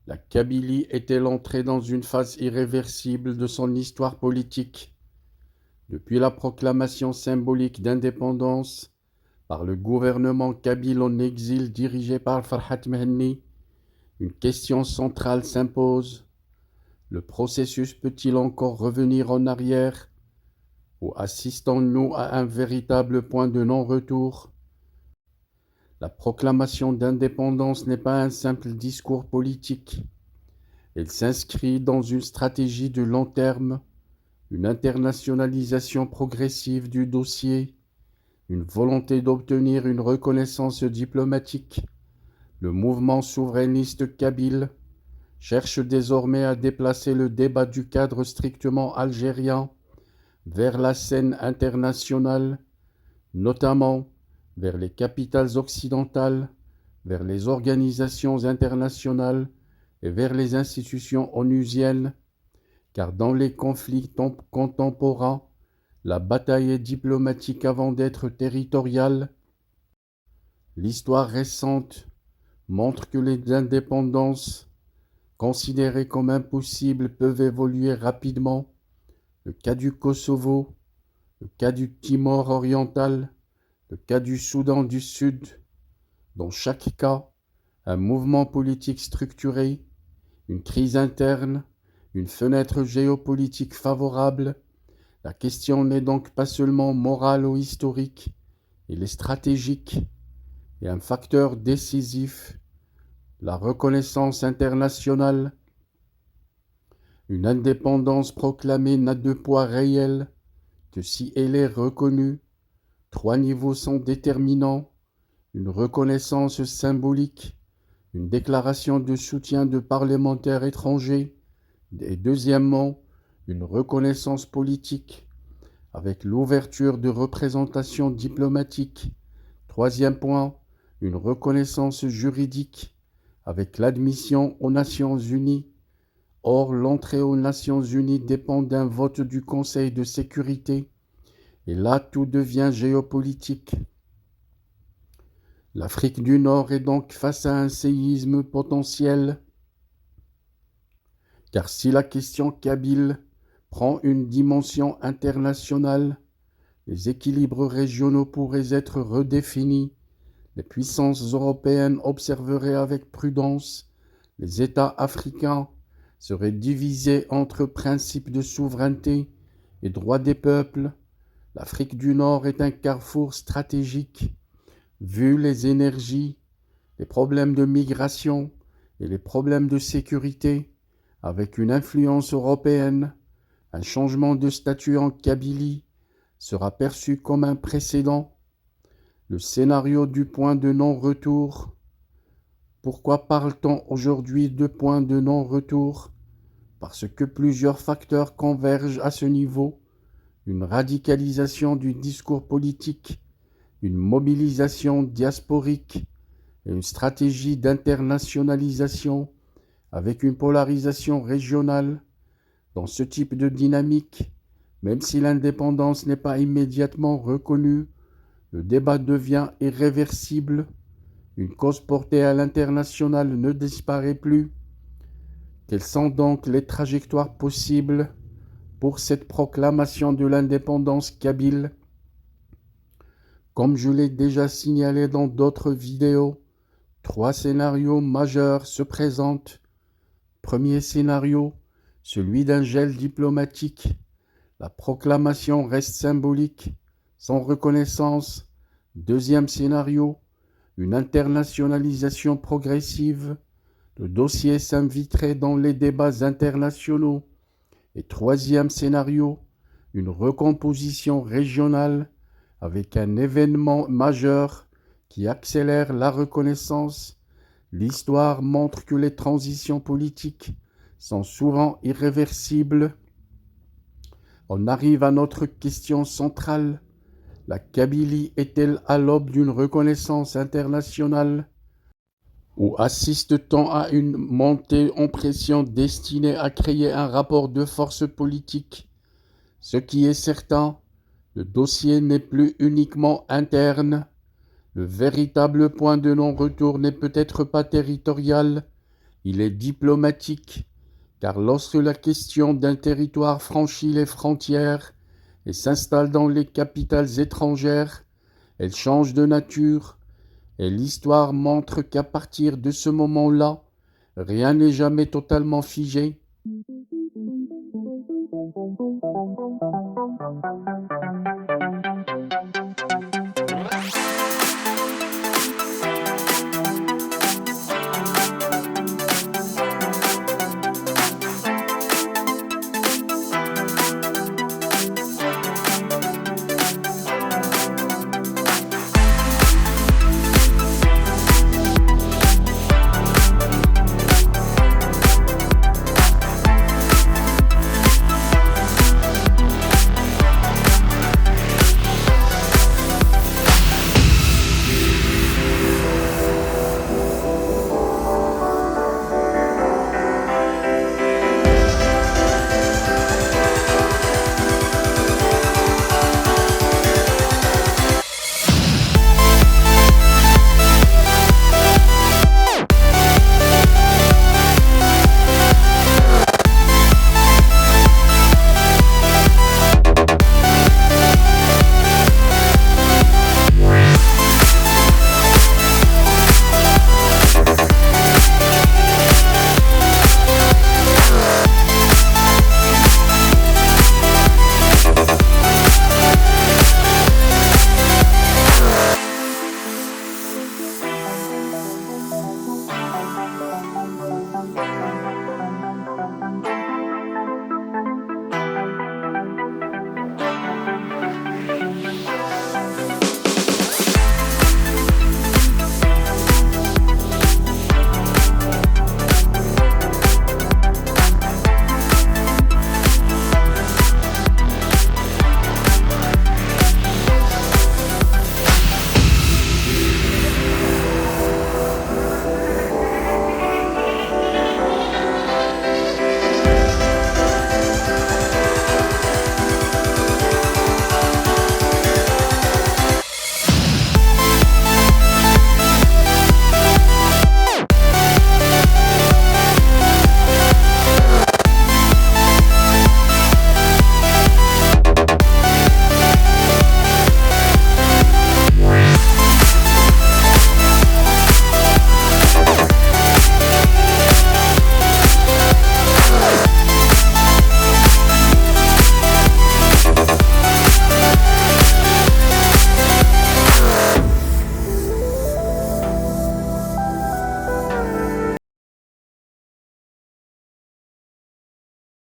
La Kabylie est-elle entrée dans une phase irréversible de son histoire politique? Depuis la proclamation symbolique d'indépendance par le gouvernement kabyle en exil dirigé par Farhat Mehenni, une question centrale s'impose. Le processus peut-il encore revenir en arrière ou assistons-nous à un véritable point de non-retour? La proclamation d'indépendance n'est pas un simple discours politique. Elle s'inscrit dans une stratégie de long terme, une internationalisation progressive du dossier, une volonté d'obtenir une reconnaissance diplomatique. Le mouvement souverainiste kabyle cherche désormais à déplacer le débat du cadre strictement algérien vers la scène internationale, notamment vers les capitales occidentales, vers les organisations internationales et vers les institutions onusiennes, car dans les conflits contemporains, la bataille est diplomatique avant d'être territoriale. L'histoire récente montre que les indépendances considérées comme impossibles peuvent évoluer rapidement. Le cas du Kosovo, le cas du Timor oriental, le cas du Soudan du Sud. Dans chaque cas, un mouvement politique structuré, une crise interne, une fenêtre géopolitique favorable. La question n'est donc pas seulement morale ou historique, elle est stratégique et un facteur décisif. La reconnaissance internationale, une indépendance proclamée n'a de poids réel que si elle est reconnue. Trois niveaux sont déterminants: une reconnaissance symbolique, une déclaration de soutien de parlementaires étrangers, et deuxièmement, une reconnaissance politique, avec l'ouverture de représentations diplomatiques. Troisième point, une reconnaissance juridique, avec l'admission aux Nations Unies. Or, l'entrée aux Nations Unies dépend d'un vote du Conseil de sécurité, et là tout devient géopolitique. L'Afrique du Nord est donc face à un séisme potentiel, car si la question kabyle prend une dimension internationale, les équilibres régionaux pourraient être redéfinis. Les puissances européennes observeraient avec prudence. Les États africains seraient divisés entre principes de souveraineté et droits des peuples. L'Afrique du Nord est un carrefour stratégique. Vu les énergies, les problèmes de migration et les problèmes de sécurité, avec une influence européenne, un changement de statut en Kabylie sera perçu comme un précédent. Le scénario du point de non-retour. Pourquoi parle-t-on aujourd'hui de point de non-retour? Parce que plusieurs facteurs convergent à ce niveau: une radicalisation du discours politique, une mobilisation diasporique et une stratégie d'internationalisation avec une polarisation régionale. Dans ce type de dynamique, même si l'indépendance n'est pas immédiatement reconnue, le débat devient irréversible. Une cause portée à l'international ne disparaît plus. Quelles sont donc les trajectoires possibles pour cette proclamation de l'indépendance kabyle? Comme je l'ai déjà signalé dans d'autres vidéos, trois scénarios majeurs se présentent. Premier scénario, celui d'un gel diplomatique. La proclamation reste symbolique, sans reconnaissance. Deuxième scénario, une internationalisation progressive. Le dossier s'inviterait dans les débats internationaux. Et troisième scénario, une recomposition régionale avec un événement majeur qui accélère la reconnaissance. L'histoire montre que les transitions politiques sont souvent irréversibles. On arrive à notre question centrale. La Kabylie est-elle à l'aube d'une reconnaissance internationale? Ou assiste-t-on à une montée en pression destinée à créer un rapport de force politique? Ce qui est certain, le dossier n'est plus uniquement interne. Le véritable point de non-retour n'est peut-être pas territorial, Il est diplomatique, car lorsque la question d'un territoire franchit les frontières et s'installe dans les capitales étrangères, elle change de nature, et l'histoire montre qu'à partir de ce moment-là, rien n'est jamais totalement figé.